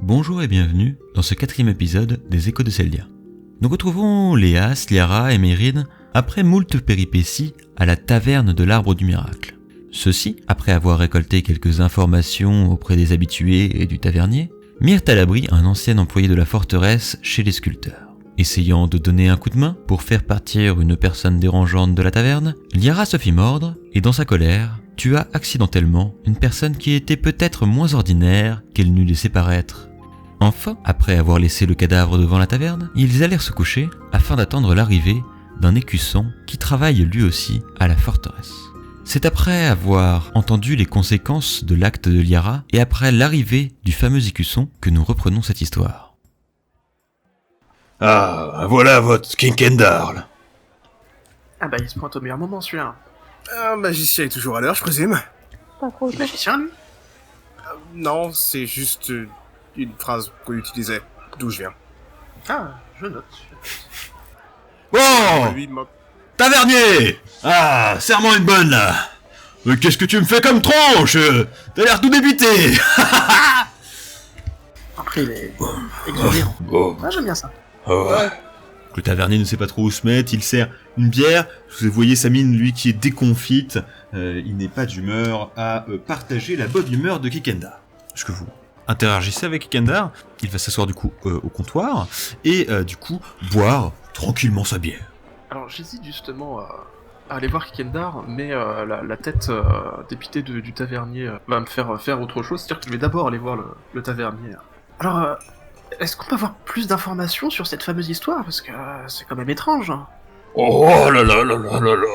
Bonjour et bienvenue dans ce 4e épisode des Échos de Seldia. Nous retrouvons Léas, Liara et Mérine après moult péripéties à la taverne de l'Arbre du Miracle. Ceux-ci, après avoir récolté quelques informations auprès des habitués et du tavernier, mirent à l'abri un ancien employé de la forteresse chez les sculpteurs. Essayant de donner un coup de main pour faire partir une personne dérangeante de la taverne, Liara se fit mordre et dans sa colère, tua accidentellement une personne qui était peut-être moins ordinaire qu'elle n'eût laissé paraître. Enfin, après avoir laissé le cadavre devant la taverne, ils allèrent se coucher afin d'attendre l'arrivée d'un écusson qui travaille lui aussi à la forteresse. C'est après avoir entendu les conséquences de l'acte de Liara et après l'arrivée du fameux écusson que nous reprenons cette histoire. Ah, voilà votre Kinkendarl. Ah bah il se pointe au meilleur moment celui-là. Un magicien est toujours à l'heure, je présume. Pas trop tôt. Magicien lui? Non, c'est juste une phrase qu'on utilisait, d'où je viens. Ah, je note. Bon, Lui, ma- tavernier. Ah, serre-moi une bonne, là. Mais qu'est-ce que tu me fais comme tronche? T'as l'air tout débité. Après il est exubérant. Oh, Ah j'aime bien ça. ouais. Le tavernier ne sait pas trop où se mettre, il sert une bière. Vous voyez sa mine, lui, qui est déconfite. Il n'est pas d'humeur à partager la bonne humeur de Kikendar. Est-ce que vous interagissez avec Kikendar? Il va s'asseoir du coup au comptoir et du coup boire tranquillement sa bière. Alors j'hésite justement à aller voir Kikendar, mais la tête dépitée du tavernier va me faire faire autre chose, c'est-à-dire que je vais d'abord aller voir le tavernier. Alors, est-ce qu'on peut avoir plus d'informations sur cette fameuse histoire? Parce que c'est quand même étrange. Hein. Oh là là là là là là.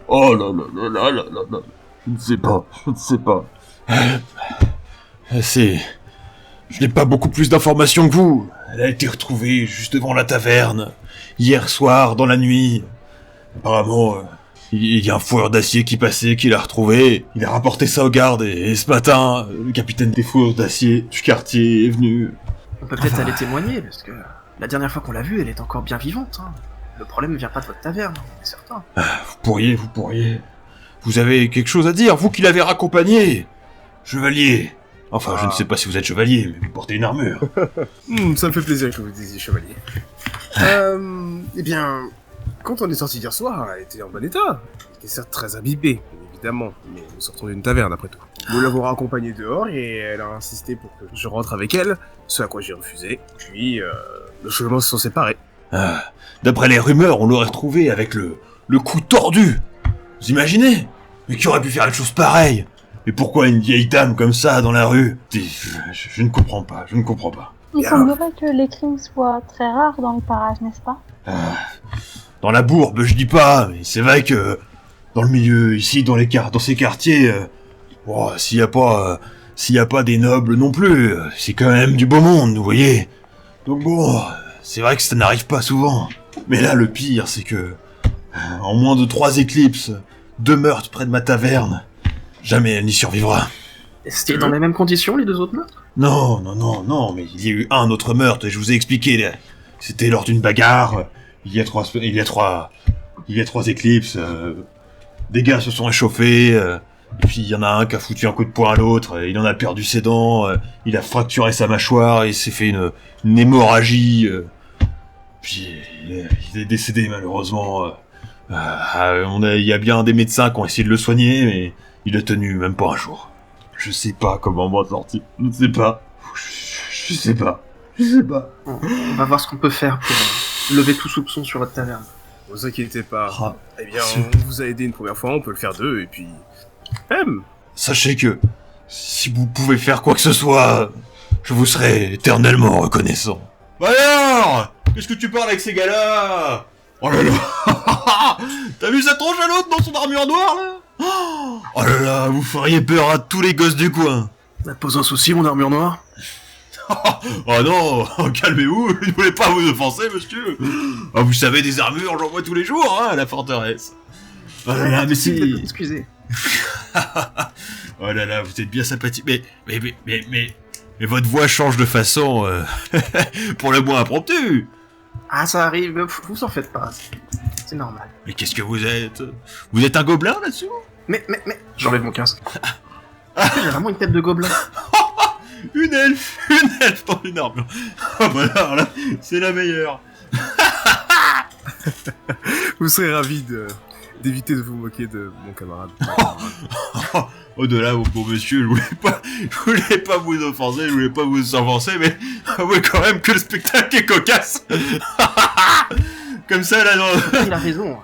Oh là là là là là là là. Je ne sais pas. Je n'ai pas beaucoup plus d'informations que vous. Elle a été retrouvée juste devant la taverne, hier soir, dans la nuit. Apparemment, il y a un fourreur d'acier qui passait, qui l'a retrouvée. Il a rapporté ça aux gardes, et ce matin, le capitaine des fourreurs d'acier du quartier est venu. On peut peut-être aller témoigner, parce que la dernière fois qu'on l'a vue, elle est encore bien vivante. Hein. Le problème ne vient pas de votre taverne, on est certain. Vous pourriez. Vous avez quelque chose à dire, vous qui l'avez raccompagné, chevalier. Enfin, je ne sais pas si vous êtes chevalier, mais vous portez une armure. Ça me fait plaisir que vous disiez chevalier. Eh bien, quand on est sorti hier soir, elle était en bon état. Elle était certes très imbibée, bien évidemment, mais nous sortons d'une taverne après tout. Nous l'avons raccompagnée dehors et elle a insisté pour que je rentre avec elle, ce à quoi j'ai refusé. Puis, nos chemins se sont séparés. D'après les rumeurs, on l'aurait retrouvé avec le cou tordu. Vous imaginez? Mais qui aurait pu faire une chose pareille? Et pourquoi une vieille dame comme ça dans la rue? Je ne comprends pas. Il semblerait que les crimes soient très rares dans le parage, n'est-ce pas? Dans la bourbe, je dis pas, mais c'est vrai que dans le milieu, ici, dans ces quartiers, s'il y a pas des nobles non plus, c'est quand même du beau monde, vous voyez. Donc bon, c'est vrai que ça n'arrive pas souvent. Mais là, le pire, c'est que en moins de 3 éclipses, 2 meurtres près de ma taverne, jamais elle n'y survivra. C'était dans les mêmes conditions, les deux autres meurtres? Non, mais il y a eu un autre meurtre, et je vous ai expliqué, là. C'était lors d'une bagarre, il y a trois éclipses, des gars se sont échauffés, et puis il y en a un qui a foutu un coup de poing à l'autre, il en a perdu ses dents, il a fracturé sa mâchoire, il s'est fait une hémorragie, puis il est décédé malheureusement. Il y a bien des médecins qui ont essayé de le soigner, mais il a tenu même pas un jour. Je sais pas comment m'en sortir. Je sais pas. On va voir ce qu'on peut faire pour lever tout soupçon sur votre taverne. Ne vous inquiétez pas. Eh bien, on vous a aidé une première fois, on peut le faire deux, et puis... Sachez que, si vous pouvez faire quoi que ce soit, je vous serai éternellement reconnaissant. Bah alors, qu'est-ce que tu parles avec ces gars-là? Oh là là. T'as vu sa tronche à l'autre dans son armure noire, là? Oh là là, vous feriez peur à tous les gosses du coin. Pose un souci, mon armure noire. Oh non, calmez-vous, je ne voulais pas vous offenser, monsieur. Ah, vous savez, des armures, j'en vois tous les jours, hein, à la forteresse. Oh là là, mais si... Excusez. Oh là là, vous êtes bien sympathique, mais votre voix change de façon, pour le moins impromptue. Ah, ça arrive, vous en faites pas, c'est normal. Mais qu'est-ce que vous êtes? Vous êtes un gobelin, là-dessous? Mais... J'enlève mon casque. J'ai vraiment une tête de gobelin. Une elfe dans une armure. Ah bah alors là, c'est la meilleure. Vous serez ravi d'éviter de vous moquer de mon camarade. Au-delà, mon beau monsieur, je voulais pas vous offenser, je voulais pas vous offenser, mais avouez quand même que le spectacle est cocasse. Comme ça, là, non. Il a raison.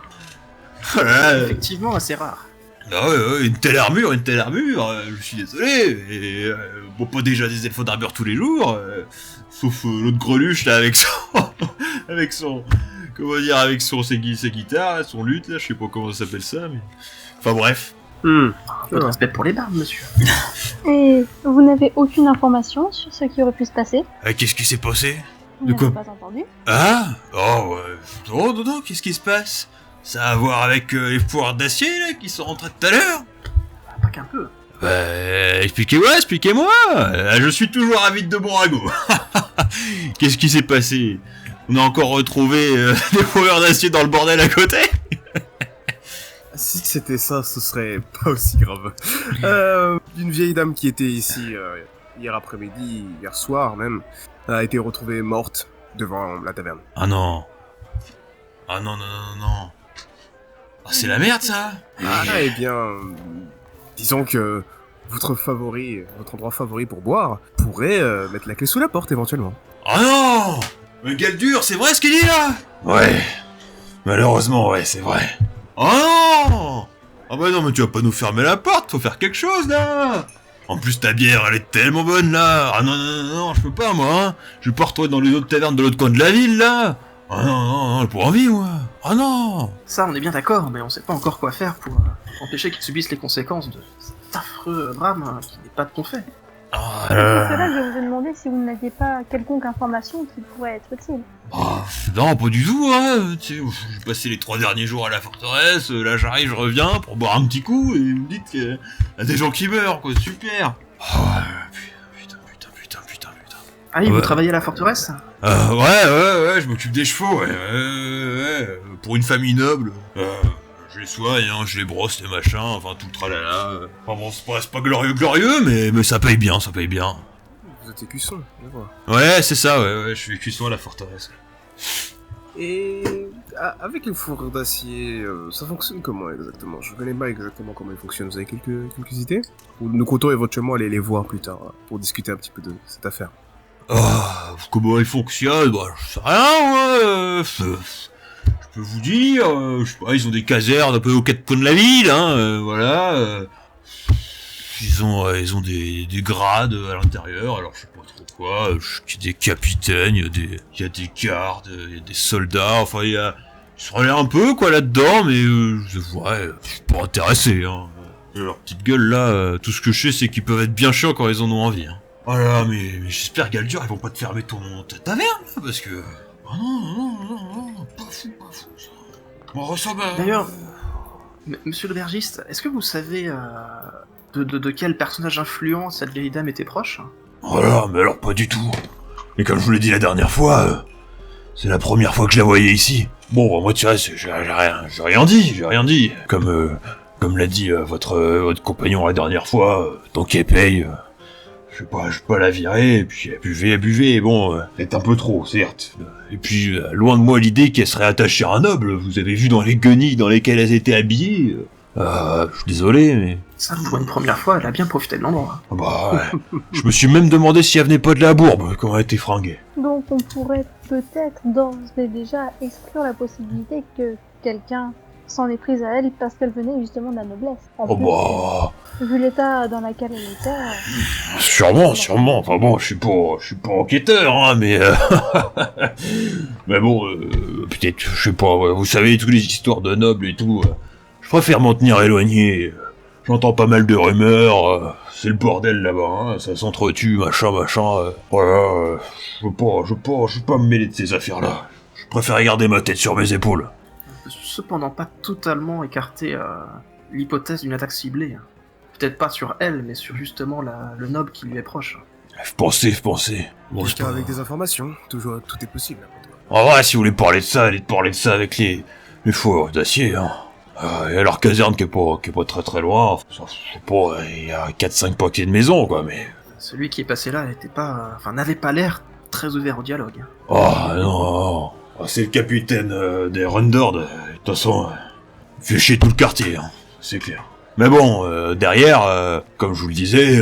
Voilà. Effectivement, assez rare. Ah ouais, une telle armure, je suis désolé, et bon, pas déjà des elfes d'armure tous les jours, sauf l'autre greluche, là, avec son, comment dire, avec ses guitares, son luth, là, je sais pas comment ça s'appelle ça, mais... Enfin bref. Un peu de respect pour les barbes, monsieur. Et vous n'avez aucune information sur ce qui aurait pu se passer? Qu'est-ce qui s'est passé? Vous De quoi? n'avez pas entendu? Ah? Oh, ouais. Non, qu'est-ce qui se passe? Ça a à voir avec les pouvoirs d'acier, là, qui sont rentrés tout à l'heure? Pas qu'un peu. Expliquez-moi. Je suis toujours avide de bon ragot. Qu'est-ce qui s'est passé? On a encore retrouvé des pouvoirs d'acier dans le bordel à côté? Si c'était ça, ce serait pas aussi grave. Une vieille dame qui était ici hier après-midi, hier soir même, a été retrouvée morte devant la taverne. Ah non. Ah non. Ah, c'est la merde, ça. Eh bien, disons que votre endroit favori pour boire, pourrait mettre la clé sous la porte éventuellement. Oh non. Mais Galdur, c'est vrai ce qu'il dit là? Ouais. Malheureusement, ouais, c'est vrai. Oh non! Ah bah non, mais tu vas pas nous fermer la porte, faut faire quelque chose là! En plus, ta bière, elle est tellement bonne là! Ah non, je peux pas moi, hein! Je vais pas retrouver dans les autres tavernes de l'autre coin de la ville là! Ah non, pour envie moi! Ah non! Ça, on est bien d'accord, mais on sait pas encore quoi faire pour empêcher qu'ils subissent les conséquences de cet affreux drame qui n'est pas de ton fait. Ah, C'est pour cela que je vous ai demandé si vous n'aviez pas quelconque information qui pourrait être utile. non, pas du tout, hein! Tu sais, j'ai passé les 3 derniers jours à la forteresse, là j'arrive, je reviens pour boire un petit coup, et vous me dites qu'il y a des gens qui meurent, quoi, super! Putain. Ah oui, vous travaillez à la forteresse? Ouais, je m'occupe des chevaux, ouais. Pour une famille noble, je les soigne, hein, je les brosse, les machins, enfin tout le tralala. Enfin bon, c'est pas glorieux, mais ça paye bien. Vous êtes écusson, je vois. Ouais, c'est ça, ouais, je suis cuisson à la forteresse. Et avec les fourrures d'acier, ça fonctionne comment exactement? Je connais pas exactement comment ils fonctionnent. Vous avez quelques idées? Ou nous comptons éventuellement aller les voir plus tard, pour discuter un petit peu de cette affaire. Comment ils fonctionnent? Bah, je sais rien, je peux vous dire, je sais pas, ils ont des casernes un peu aux 4 coins de la ville, hein, voilà. Ils ont des grades à l'intérieur, alors je sais pas trop quoi, il y a des capitaines, il y a des gardes, il y a des soldats, enfin il se relaient un peu quoi là-dedans, mais je suis pas intéressé, hein. Leur petite gueule là, tout ce que je sais c'est qu'ils peuvent être bien chiants quand ils en ont envie, hein. Oh là, mais j'espère Galdur, ils vont pas te fermer ta taverne, là, parce que... Oh non, pas fou, ça. On ressemble à... D'ailleurs, monsieur l'aubergiste, est-ce que vous savez de quel personnage influent cette vieille dame était proche? Oh là, mais alors pas du tout. Et comme je vous l'ai dit la dernière fois, c'est la première fois que je la voyais ici. Bon, moi tu vois, j'ai rien dit. Comme l'a dit votre compagnon la dernière fois, tant qu'elle paye... Je vais pas la virer, et puis elle buvait, bon, c'est un peu trop, certes. Et puis, loin de moi l'idée qu'elle serait attachée à un noble, vous avez vu dans les guenilles dans lesquelles elles étaient habillées, je suis désolé, mais... Ça, pour une première fois, elle a bien profité de l'endroit. Bah ouais, je me suis même demandé si elle venait pas de la bourbe, quand elle était fringuée. Donc on pourrait peut-être d'ores et déjà exclure la possibilité que quelqu'un s'en est prise à elle parce qu'elle venait justement de la noblesse. En plus, vu l'état dans lequel elle était... Sûrement, enfin bon, je suis pas enquêteur, hein, mais... mais bon, peut-être, je sais pas, vous savez, toutes les histoires de nobles et tout, je préfère m'en tenir éloigné. J'entends pas mal de rumeurs, c'est le bordel là-bas, hein, ça s'entretue, machin, voilà, je veux pas me mêler de ces affaires-là. Je préfère garder ma tête sur mes épaules. Cependant pas totalement écarter l'hypothèse d'une attaque ciblée. Peut-être pas sur elle, mais sur justement le noble qui lui est proche. Faut penser. Bon, Quelqu'un avec des informations, toujours, tout est possible. En vrai, si vous voulez parler de ça, allez parler de ça avec les fourrures d'acier, hein. Il y a leur caserne qui est pas très très loin, il y a 4-5 paquets de maison, quoi, mais... Celui qui est passé là n'avait pas l'air très ouvert au dialogue. Oh non, oh, c'est le capitaine des Rundord. De toute façon, fait chier tout le quartier, hein, c'est clair. Mais bon, derrière, comme je vous le disais,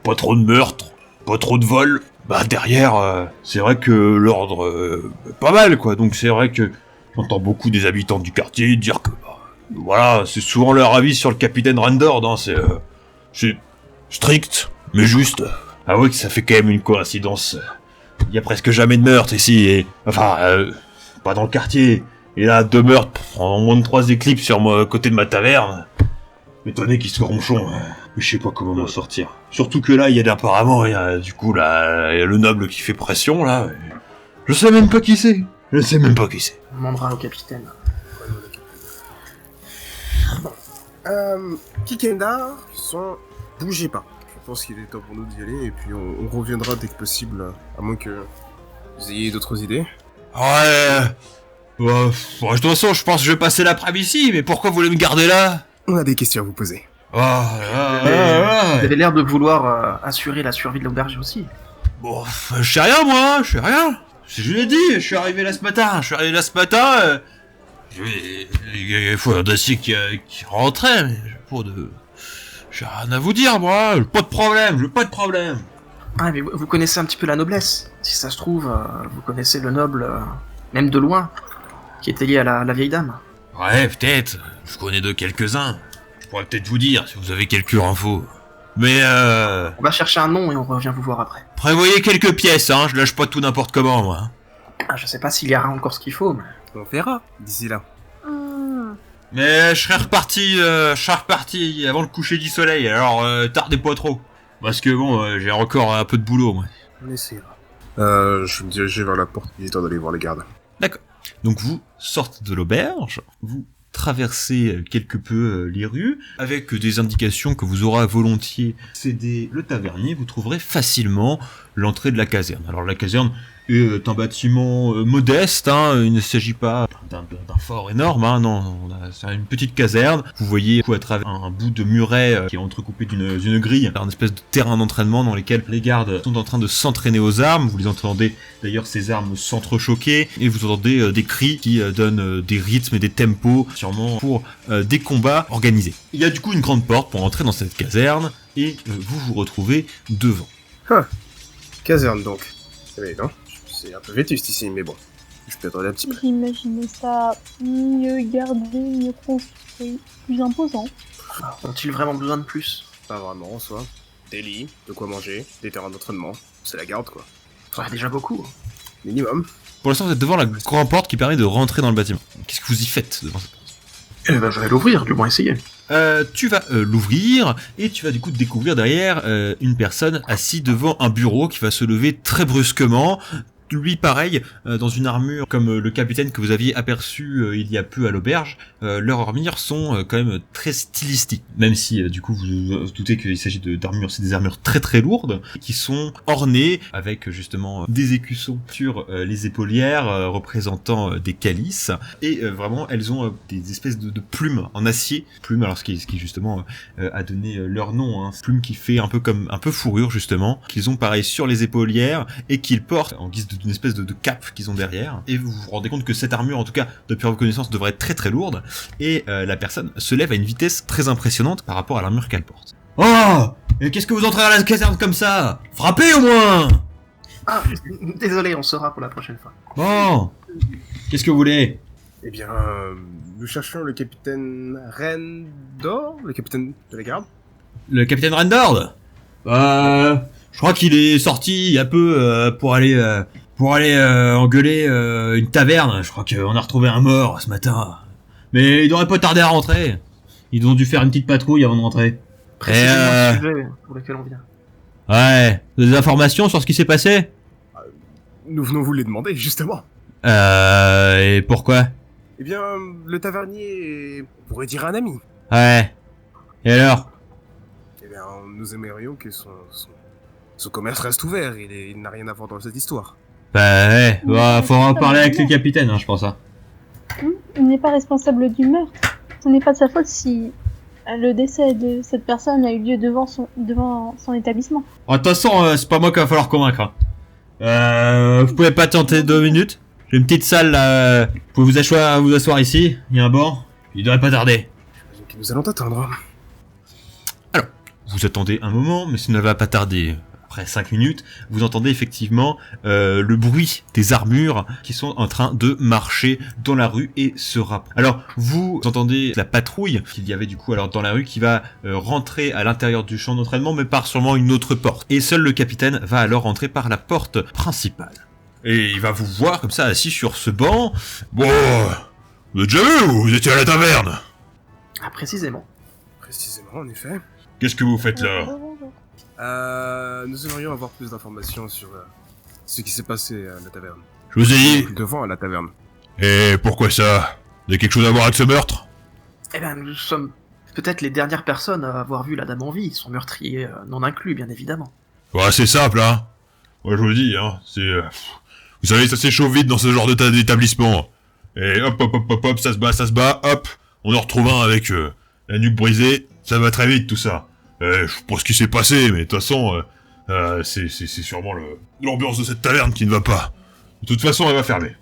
pas trop de meurtres, pas trop de vols. Bah derrière, c'est vrai que l'ordre, pas mal quoi. Donc c'est vrai que j'entends beaucoup des habitants du quartier dire que, voilà, c'est souvent leur avis sur le capitaine Rundord. Hein, c'est strict, mais juste. Avouez que ça fait quand même une coïncidence. Il y a presque jamais de meurtre ici, et enfin, pas dans le quartier. Et là, 2 meurtres en moins de 3 éclipses sur le côté de ma taverne. Étonné qu'ils se ronchon, mais je sais pas comment m'en sortir. Surtout que là, il y a du coup là, il y a le noble qui fait pression là. Je sais même pas qui c'est. On demandera au capitaine. Bon. Kikenda, bougez pas. Je pense qu'il est temps pour nous d'y aller, et puis on reviendra dès que possible, à moins que vous ayez d'autres idées. Ouais, de toute façon, je pense que je vais passer l'après-midi ici, mais pourquoi vous voulez me garder là? On a des questions à vous poser. Vous avez l'air de vouloir assurer la survie de l'auberge aussi. Bon, je sais rien moi, je sais rien. Je l'ai dit, je suis arrivé là ce matin. Il faut un dossier qui rentrait, mais j'ai rien à vous dire moi, pas de problème. Ah mais vous connaissez un petit peu la noblesse. Si ça se trouve, vous connaissez le noble, même de loin, qui était lié à la vieille dame. Ouais, peut-être, je connais de quelques-uns. Je pourrais peut-être vous dire si vous avez quelques infos. Mais On va chercher un nom et on revient vous voir après. prévoyez quelques pièces, hein, je lâche pas tout n'importe comment moi. Ah, je sais pas s'il y aura encore ce qu'il faut, mais... On verra d'ici là. Mais je serai reparti avant le coucher du soleil, alors tardez pas trop. Parce que bon, j'ai encore un peu de boulot moi. On essaiera. Je vais me diriger vers la porte, il est temps d'aller voir les gardes. D'accord. Donc vous sortez de l'auberge, vous traversez quelque peu les rues, avec des indications que vous aurez volontiers céder le tavernier, vous trouverez facilement l'entrée de la caserne. Alors la caserne est un bâtiment modeste, hein, il ne s'agit pas d'un fort énorme, hein, non, c'est une petite caserne. Vous voyez à travers un bout de muret qui est entrecoupé d'une grille, un espèce de terrain d'entraînement dans lequel les gardes sont en train de s'entraîner aux armes. Vous les entendez d'ailleurs ces armes s'entrechoquer, et vous entendez des cris qui donnent des rythmes et des tempos, sûrement pour des combats organisés. Il y a du coup une grande porte pour entrer dans cette caserne, et vous vous retrouvez devant. Caserne donc. Mais non, c'est un peu vétuste ici, mais bon. Je peux attendre un petit peu. J'imaginais ça mieux gardé, mieux construit, plus imposant. Ont-ils vraiment besoin de plus? Pas vraiment en soi. Des lits, de quoi manger, des terrains d'entraînement. C'est la garde quoi. Ouais, déjà beaucoup. Minimum. Pour l'instant, vous êtes devant la grande porte qui permet de rentrer dans le bâtiment. Qu'est-ce que vous y faites devant cette porte? Eh ben, je vais l'ouvrir, du moins essayer. Tu vas l'ouvrir, et tu vas du coup découvrir derrière une personne assise devant un bureau qui va se lever très brusquement. Lui pareil, dans une armure comme le capitaine que vous aviez aperçu il y a peu à l'auberge. Leurs armures sont quand même très stylistiques, même si du coup vous vous doutez qu'il s'agit d'armures, c'est des armures très très lourdes, qui sont ornées avec justement des écussons sur les épaulières représentant des calices, et vraiment elles ont des espèces de plumes en acier, plumes, alors ce qui justement a donné leur nom, hein, plume qui fait un peu fourrure justement, qu'ils ont pareil sur les épaulières et qu'ils portent en guise d'une espèce de cape qu'ils ont derrière, et vous vous rendez compte que cette armure, en tout cas depuis vos connaissances, devrait être très très lourde, et la personne se lève à une vitesse très impressionnante par rapport à l'armure qu'elle porte. Oh, et qu'est-ce que vous entrez à la caserne comme ça? Frappez au moins! Ah, désolé, on saura pour la prochaine fois. Bon, qu'est-ce que vous voulez? Eh bien, nous cherchons le capitaine Rendor, le capitaine de la garde. Le capitaine Rundord? Je crois qu'il est sorti il y a peu pour aller engueuler une taverne. Je crois qu'on a retrouvé un mort ce matin. Mais il devrait pas tarder à rentrer. Ils ont dû faire une petite patrouille avant de rentrer. Précisément le sujet pour lequel on vient. Ouais, des informations sur ce qui s'est passé? Nous venons vous les demander, justement. Et pourquoi? Eh bien, le tavernier est, on pourrait dire, un ami. Ouais. Et alors? Eh bien, nous aimerions que son commerce reste ouvert, il n'a rien à voir dans cette histoire. Bah ouais, faudra en parler avec le capitaine, hein, je pense. Hein. Il n'est pas responsable du meurtre. Ce n'est pas de sa faute si Le décès de cette personne a eu lieu devant son établissement. De toute façon, c'est pas moi qu'il va falloir convaincre. Vous pouvez pas tenter 2 minutes? J'ai une petite salle là. Vous pouvez vous asseoir ici. Il y a un banc. Il devrait pas tarder. J'imagine que nous allons t'attendre. Alors, vous attendez un moment, mais ça ne va pas tarder. Après 5 minutes, vous entendez effectivement le bruit des armures qui sont en train de marcher dans la rue et se rapprocher. Alors, vous entendez la patrouille qu'il y avait du coup alors dans la rue qui va rentrer à l'intérieur du champ d'entraînement, mais par sûrement une autre porte. Et seul le capitaine va alors rentrer par la porte principale. Et il va vous voir comme ça assis sur ce banc. Bon, vous êtes déjà vu ou vous étiez à la taverne? Ah, précisément. Précisément, en effet. Qu'est-ce que vous faites là? Nous aimerions avoir plus d'informations sur ce qui s'est passé à la taverne. Je vous ai dit. Devant la taverne. Et pourquoi ça? Vous avez quelque chose à voir avec ce meurtre? Eh ben, nous sommes peut-être les dernières personnes à avoir vu la dame en vie, son meurtrier non inclus, bien évidemment. Ouais, c'est simple, hein. Moi, je vous le dis, hein. C'est... vous savez, ça s'échauffe vite dans ce genre d'établissement. Et hop, hop, hop, hop, hop, ça se bat, hop. On en retrouve un avec la nuque brisée. Ça va très vite, tout ça. Je sais pas ce qui s'est passé, mais de toute façon, c'est sûrement l'ambiance de cette taverne qui ne va pas. De toute façon, elle va fermer.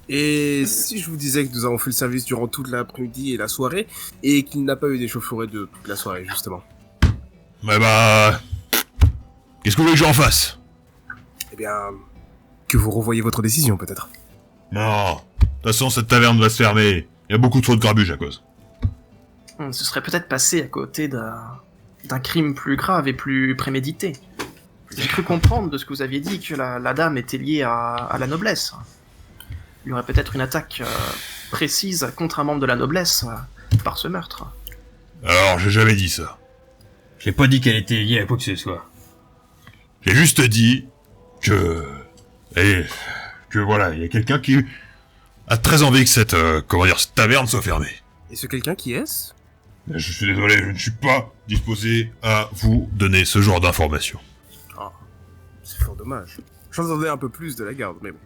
Et si je vous disais que nous avons fait le service durant toute l'après-midi et la soirée, et qu'il n'a pas eu d'échauffourée de toute la soirée, justement? Bah... Qu'est-ce que vous voulez que j'en fasse? Eh bien... que vous revoyiez votre décision, peut-être. Non. De toute façon, cette taverne va se fermer. Il y a beaucoup trop de grabuge à cause. On se serait peut-être passé à côté d'un crime plus grave et plus prémédité. J'ai cru comprendre de ce que vous aviez dit que la dame était liée à la noblesse. Il y aurait peut-être une attaque précise contre un membre de la noblesse par ce meurtre. Alors, j'ai jamais dit ça. J'ai pas dit qu'elle était liée à quoi que ce soit. J'ai juste dit que... que voilà, il y a quelqu'un qui a très envie que cette taverne soit fermée. Et ce quelqu'un qui est-ce? Je suis désolé, je ne suis pas disposé à vous donner ce genre d'informations. Ah, c'est fort dommage. J'en attendais un peu plus de la garde, mais bon.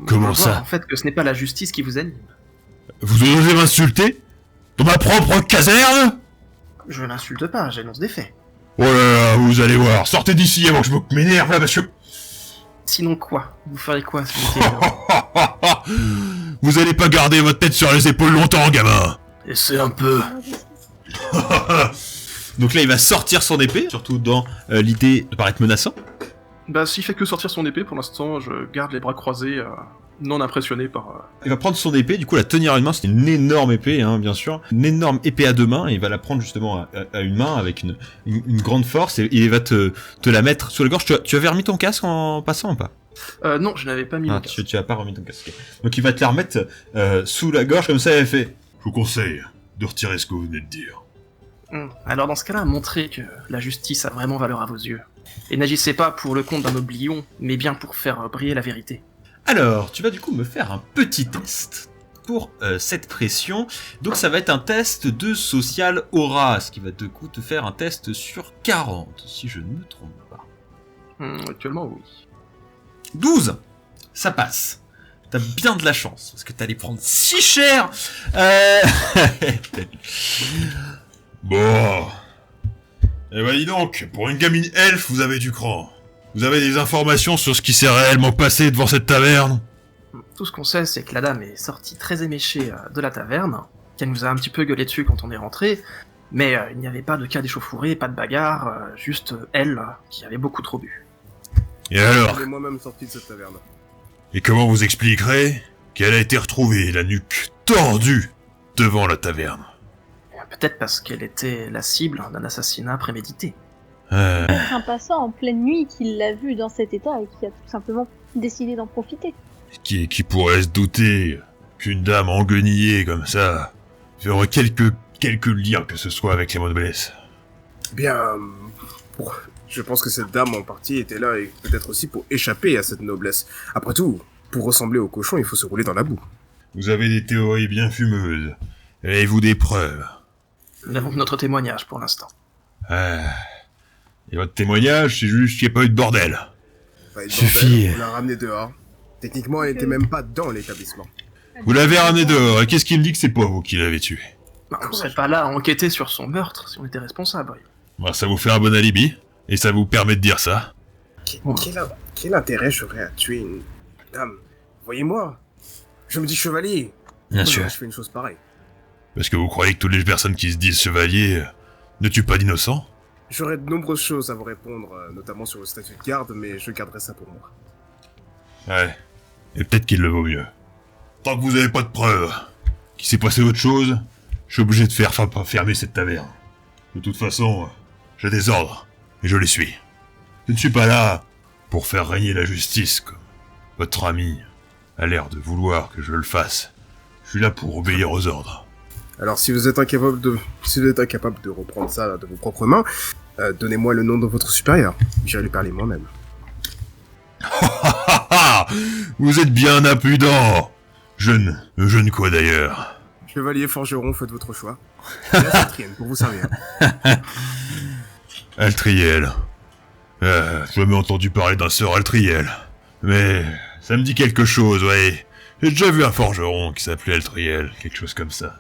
Comment On va ça? voir, en fait, que ce n'est pas la justice qui vous anime. Vous osez m'insulter? Dans ma propre caserne? Je n'insulte pas, j'énonce des faits. Oh là là, vous allez voir. Sortez d'ici avant que je m'énerve là, monsieur. Sinon quoi? Vous feriez quoi si vous étiez là? Vous allez pas garder votre tête sur les épaules longtemps, gamin. Et c'est un peu... Donc là, il va sortir son épée, surtout dans l'idée de paraître menaçant. Bah, s'il fait que sortir son épée, pour l'instant, je garde les bras croisés, non impressionné par... Il va prendre son épée, du coup la tenir à une main, c'est une énorme épée, hein, bien sûr. Une énorme épée à 2 mains, et il va la prendre justement à une main avec une grande force, et il va te la mettre sur la gorge. Tu avais remis ton casque en passant ou pas? Non, je n'avais pas mis mon casque. Tu as pas remis ton casque. Donc il va te la remettre sous la gorge, comme ça elle fait... Je vous conseille de retirer ce que vous venez de dire. Alors dans ce cas-là, montrez que la justice a vraiment valeur à vos yeux. Et n'agissez pas pour le compte d'un oblion, mais bien pour faire briller la vérité. Alors, tu vas du coup me faire un petit test pour cette pression. Donc ça va être un test de social aura, ce qui va du coup te faire un test sur 40, si je ne me trompe pas. Actuellement, oui. 12, ça passe. T'as bien de la chance, parce que t'allais prendre si cher. Bon. Eh ben dis donc, pour une gamine elfe, vous avez du cran. Vous avez des informations sur ce qui s'est réellement passé devant cette taverne? Tout ce qu'on sait, c'est que la dame est sortie très éméchée de la taverne, qu'elle nous a un petit peu gueulé dessus quand on est rentré, mais il n'y avait pas de cas d'échauffourée, pas de bagarre, juste elle qui avait beaucoup trop bu. Et alors? Je suis moi-même sorti de cette taverne. Et comment vous expliquerez qu'elle a été retrouvée, la nuque tordue, devant la taverne? Peut-être parce qu'elle était la cible d'un assassinat prémédité. Un passant en pleine nuit qui l'a vu dans cet état et qui a tout simplement décidé d'en profiter. Qui pourrait se douter qu'une dame enguenillée comme ça ferait quelques liens que ce soit avec les noblesses? Bien... je pense que cette dame en partie était là et peut-être aussi pour échapper à cette noblesse. Après tout, pour ressembler au cochon, il faut se rouler dans la boue. Vous avez des théories bien fumeuses. Avez-vous des preuves? Nous n'avons que notre témoignage pour l'instant. Et votre témoignage, c'est juste qu'il n'y a pas eu de bordel. Pas de Suffit. bordel, on l'a ramenée dehors. Techniquement, elle était même pas dans l'établissement. Vous l'avez ramené dehors, et qu'est-ce qui me dit que c'est pas vous qui l'avez tué? Bah, on serait pas là à enquêter sur son meurtre si on était responsable. Bah, ça vous fait un bon alibi, et ça vous permet de dire ça. Quel intérêt j'aurais à tuer une dame? Voyez-moi, je me dis chevalier. Bien Pourquoi sûr. je fais une chose pareille? Parce que vous croyez que toutes les personnes qui se disent chevaliers ne tuent pas d'innocents? J'aurais de nombreuses choses à vous répondre, notamment sur le statut de garde, mais je garderai ça pour moi. Ouais. Et peut-être qu'il le vaut mieux. Tant que vous avez pas de preuves qu'il s'est passé autre chose, je suis obligé de faire fermer cette taverne. De toute façon, j'ai des ordres, et je les suis. Je ne suis pas là pour faire régner la justice, comme votre ami a l'air de vouloir que je le fasse. Je suis là pour obéir aux ordres. Alors, si vous êtes incapable de reprendre ça de vos propres mains, donnez-moi le nom de votre supérieur. J'irai lui parler moi-même. Vous êtes bien impudent. Jeune quoi d'ailleurs? Chevalier forgeron, faites votre choix. Et la Citrienne, pour vous servir. Altriel. J'ai jamais entendu parler d'un sœur Altriel. Mais ça me dit quelque chose, ouais. J'ai déjà vu un forgeron qui s'appelait Altriel, quelque chose comme ça.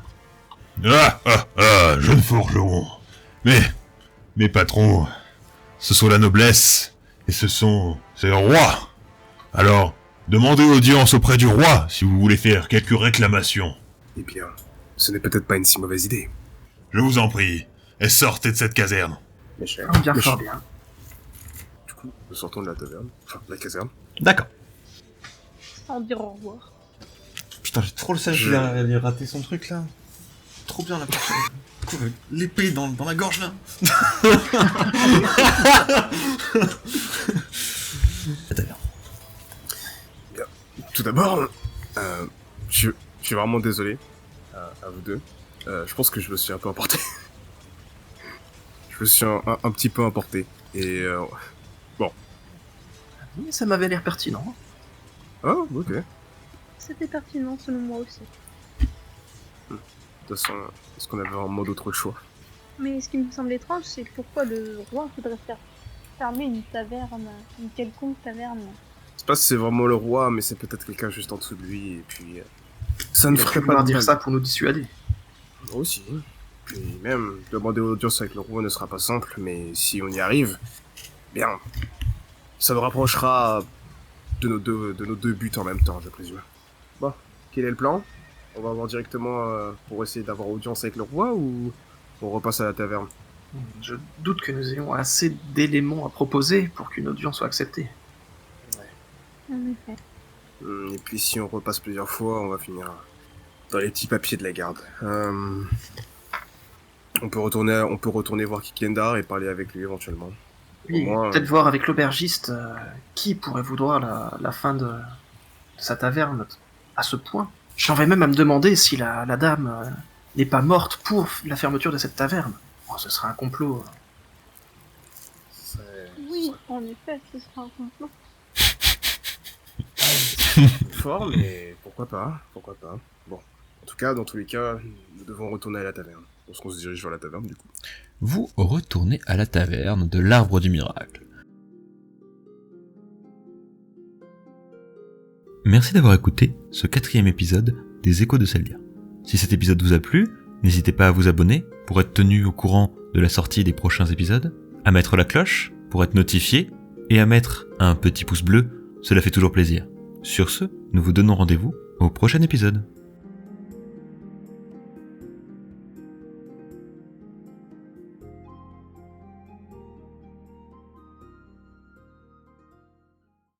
Jeune forgeron. Mais mes patrons, ce sont la noblesse, et c'est le roi. Alors, demandez audience auprès du roi si vous voulez faire quelques réclamations. Eh bien, ce n'est peut-être pas une si mauvaise idée. Je vous en prie, et sortez de cette caserne. Mes chers. Bien mes fort chers. bien. Du coup, nous sortons de la taverne. Enfin, de la caserne. D'accord. Sans dire au revoir. Putain, j'ai trop le sage qu'il a raté son truc là. Trop bien la personne. L'épée dans la gorge là. Tout d'abord, je suis vraiment désolé à vous deux. Je pense que je me suis un peu emporté. Je me suis un petit peu emporté. Et Mais ça m'avait l'air pertinent. oh, ok. De C'était pertinent selon moi aussi. toute façon, est-ce qu'on avait vraiment d'autres choix? Mais ce qui me semble étrange, c'est pourquoi le roi voudrait faire fermer une taverne, une quelconque taverne. Je sais pas si c'est vraiment le roi, mais c'est peut-être quelqu'un juste en dessous de lui, et puis... ça ne Il ferait ferait pas dire mal. ça pour nous dissuader. Aussi. Et même, demander audience avec le roi ne sera pas simple, mais si on y arrive, bien, ça nous rapprochera de nos deux buts en même temps, je présume. Bon, quel est le plan? On va voir directement pour essayer d'avoir audience avec le roi, ou on repasse à la taverne? Je doute que nous ayons assez d'éléments à proposer pour qu'une audience soit acceptée. En effet. Et puis si on repasse plusieurs fois, on va finir dans les petits papiers de la garde. On peut retourner voir Kikendar et parler avec lui éventuellement. Oui, Au moins, peut-être voir avec l'aubergiste qui pourrait vouloir la fin de sa taverne à ce point. J'en vais même à me demander si la dame n'est pas morte pour la fermeture de cette taverne. Oh, ce serait un complot. Oui, en effet, ce sera un complot. Fort, mais pourquoi pas, Bon, en tout cas, dans tous les cas, nous devons retourner à la taverne. Lorsqu'on se dirige vers la taverne, du coup. Vous retournez à la taverne de l'Arbre du Miracle. Merci d'avoir écouté ce 4e épisode des Échos de Seldia. Si cet épisode vous a plu, n'hésitez pas à vous abonner pour être tenu au courant de la sortie des prochains épisodes, à mettre la cloche pour être notifié et à mettre un petit pouce bleu, cela fait toujours plaisir. Sur ce, nous vous donnons rendez-vous au prochain épisode.